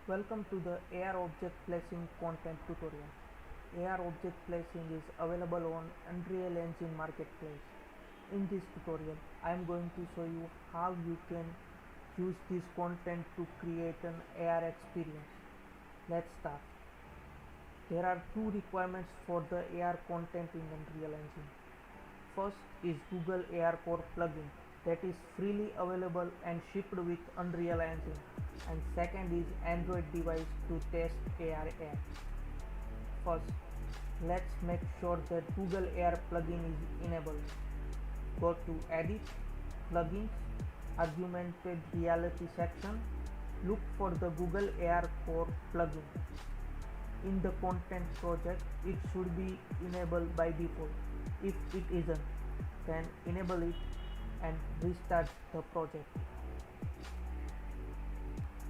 Welcome to the AR Object Placing content tutorial. AR Object Placing is available on Unreal Engine Marketplace. In this tutorial, I am going to show you how you can use this content to create an AR experience. Let's start. There are two requirements for the AR content in Unreal Engine. First is Google AR Core plugin that is freely available and shipped with Unreal Engine, and second is Android device to test AR apps. First, let's make sure that Google AR plugin is enabled. Go to Edit, Plugins, Augmented Reality section. Look for the Google AR Core plugin. In the content project, it should be enabled by default. If it isn't, then enable it and restart the project.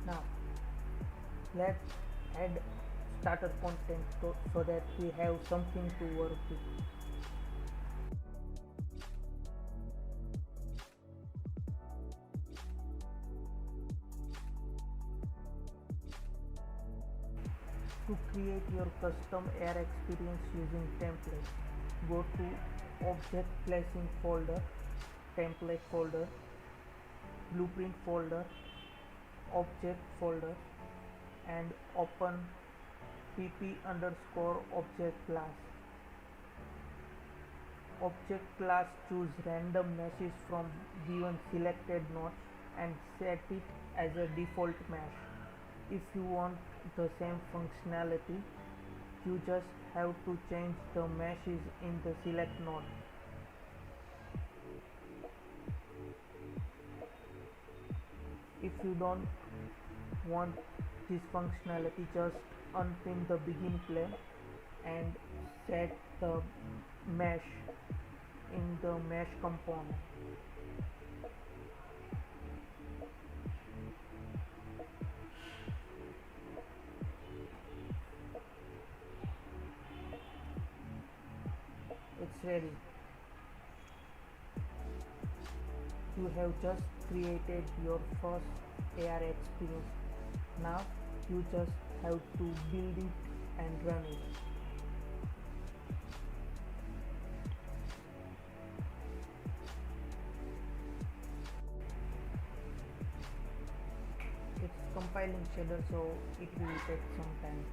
Now let's add starter content so that we have something to work with. To create your custom AR experience using templates, go to Object Placing folder, Template folder, Blueprint folder, Object folder, and open pp_object class. Object class choose random meshes from given selected nodes and set it as a default mesh. If you want the same functionality, you just have to change the meshes in the select node. If you don't want this functionality, just unpin the begin plane and set the mesh in the mesh component. It's ready. You have just created your first AR experience. Now you just have to build it and run it. It's compiling shader, so it will take some time.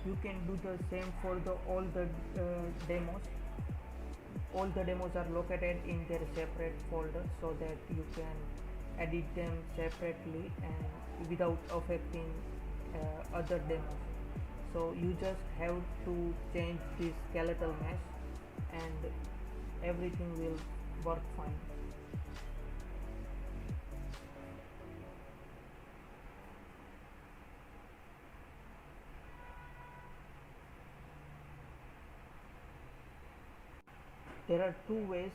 You can do the same for all the demos. All the demos are located in their separate folder so that you can edit them separately and without affecting other demos. So you just have to change the skeletal mesh and everything will work fine. There are two ways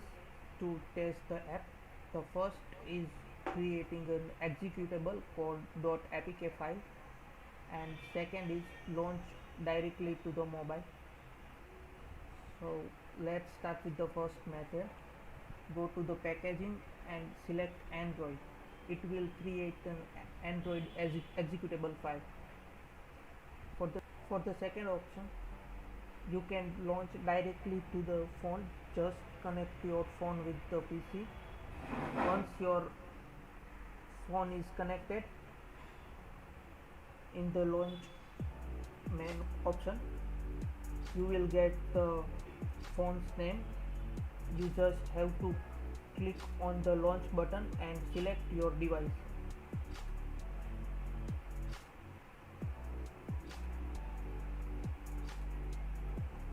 to test the app. The first is creating an executable called .apk file, and second is launch directly to the mobile. So let's start with the first method. Go to the packaging and select Android. It will create an Android executable file. For the second option, you can launch directly to the phone. Just connect your phone with the PC. Once your phone is connected, in the launch main option, you will get the phone's name. You just have to click on the launch button and select your device.